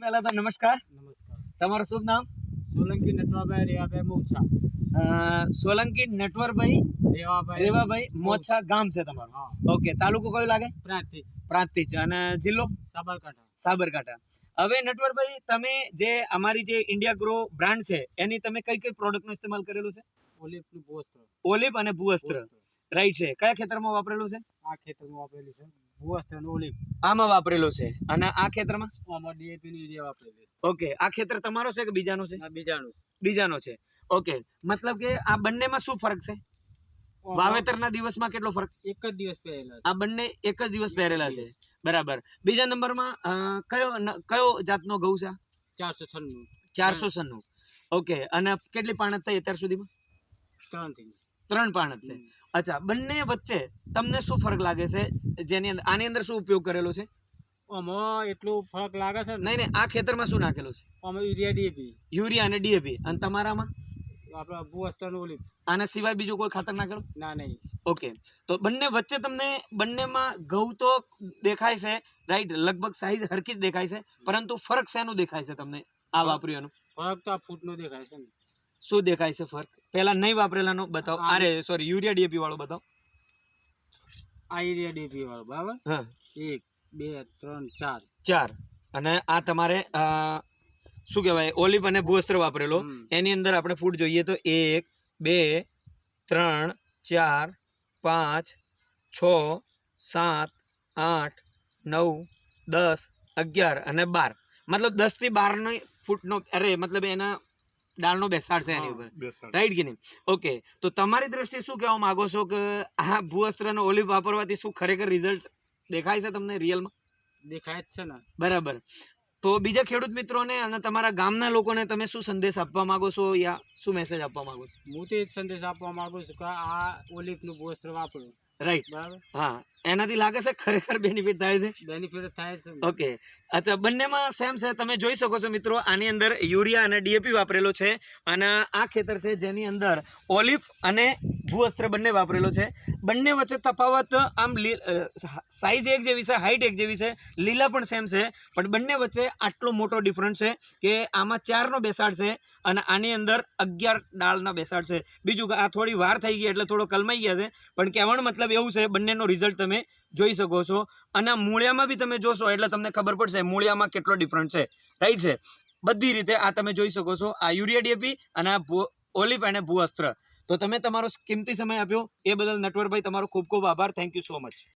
પહેલા તો નમસ્કાર. નમસ્કાર. તમારું શુભ નામ? સોલંકી નટવરભાઈ રેવાભાઈ મોછા. સોલંકી નટવરભાઈ રેવાભાઈ મોછા ગામ છે તમારું? હા. ઓકે. તાલુકો કયો લાગે? પ્રાંતિજ. પ્રાંતિજ. અને જિલ્લો? સાબરકાંઠા. સાબરકાંઠા. હવે નટવરભાઈ, તમે જે અમારી જે ઇન્ડિયા ગ્રો બ્રાન્ડ છે એની તમે કઈ કઈ પ્રોડક્ટનો ઇસ્તેમાલ કરેલું છે? ઓલિવનું ભૂવસ્ત્ર. ઓલિવ અને ભૂવસ્ત્ર, રાઈટ છે. કયા ખેતરમાં વાપરેલું છે? આ ખેતરમાં વાપરેલી છે ભૂવસ્ત્ર અને ઓલિવ. આમાં વાપરેલું છે. અને આ ખેતરમાં? આમાં ડીએપી ની યુરિયા વાપરેલી. ઓકે. આ ખેતર તમારો છે કે બીજાનો છે? આ બીજાનું. બીજાનો છે. ઓકે. મતલબ કે આ બંનેમાં શું ફરક છે? વાવેતરના દિવસમાં કેટલો ફરક? એક જ દિવસ પહેલા. આ બંને એક જ દિવસ પહેરેલા છે, બરાબર. બીજા નંબરમાં કયો જાતનો ઘઉં છે? 496. 496. ઓકે. અને કેટલી પાણત થઈ અત્યાર સુધીમાં? 3 પાણત છે. અચ્છા, બંને વચ્ચે તમને શું ફરક લાગે છે? જેની અંદર આની અંદર શું ઉપયોગ કરેલો છે? આમાં એટલું ફરક લાગે છે ને. નહીં, આ ખેતરમાં શું નાખેલું છે? આમાં યુરિયા ડીએપી. યુરિયા અને ડીએપી. અને તમારામાં? આપણા ભૂવસ્ત્ર અને ઓલિવ. આના સિવાય બીજું કોઈ ખાતર નાખેલું? ના, નહીં. ઓકે. તો બંને વચ્ચે તમને બંનેમાં ઘઉં તો દેખાય છે, રાઈટ? લગભગ સાઈઝ હરખી જ દેખાય છે, પરંતુ ફરક શેનું દેખાય છે તમને આ વાપર્યાનું? ફરક તો આ ફૂટનો દેખાય છે ને. શું દેખાય છે ફરક? પહેલા નહીં વાપરેલાનો બતાવો. અરે સોરી, યુરિયા ડીએપી વાળો બતાવો. આ યુરિયા ડીએપી વાળો, બરાબર? હા. 1 2 3 4. 4. અને આ તમારે શું કહેવાય, ઓલિવ અને ભૂવસ્ત્ર વાપરેલો. એની અંદર આપણે ફૂટ જોઈએ તો 1 2 3 4 5 6 7 8 9 10 11 અને 12. મતલબ 10 થી 12 ફૂટનો, અરે મતલબ એના ડાળનો બેસાડ છે એની ઉપર, રાઈટ કે નહીં? ઓકે. તો તમારી દ્રષ્ટિએ શું કહેવા માંગો છો કે આ ભૂવસ્ત્ર અને ઓલિવ વાપરવાથી શું ખરેખર રિઝલ્ટ દેખાય છે તમને રિયલમાં? દેખાય જ છે ને. બરાબર. તો બીજા ખેડૂત મિત્રોને અને તમારા ગામના લોકોને તમે શું સંદેશ આપવા માંગો છો, યા શું મેસેજ આપવા માંગો છો? હું તો એક સંદેશ આપવા માંગુ છું કે આ ઓલિવનું ભૂવસ્ત્ર વાપરો. રાઈટ. બરાબર. હા. એનાથી લાગે છે ખરેખર બેનિફિટ થાય છે? બેનિફિટ થાય છે. ઓકે. અચ્છા, બંનેમાં સેમ છે. તમે જોઈ શકો છો મિત્રો, આની અંદર યુરિયા અને ડીએપી વાપરેલો છે. અને આ ખેતર છે જેની અંદર ઓલિવ અને ભૂવસ્ત્ર બંને વાપરેલો છે. બંને વચ્ચે તફાવત આમ સાઈઝ એક જેવી છે, હાઈટ એક જેવી છે, લીલા પણ સેમ છે, પણ બંને વચ્ચે આટલો મોટો ડિફરન્સ છે કે આમાં 4નો બેસાડ છે અને આની અંદર 11 ડાળના બેસાડ છે. બીજું કે આ થોડી વાર થઈ ગઈ એટલે થોડો કલમાઈ ગયા છે, પણ કહેવાનો મતલબ એવું છે બંનેનો રિઝલ્ટ તમે જોઈ શકો છો. અને મૂળિયામાં બી તમે જોશો એટલે તમને ખબર પડશે મૂળિયામાં કેટલો ડિફરન્સ છે, રાઈટ છે? બધી રીતે આ તમે જોઈ શકો છો, આ યુરિયા ડીએપી અને આ ઓલિવ અને ભૂવસ્ત્ર. તો તમે તમારો કિંમતી સમય આપ્યો એ બદલ નટવરભાઈ તમારો ખૂબ ખૂબ આભાર. Thank you so much.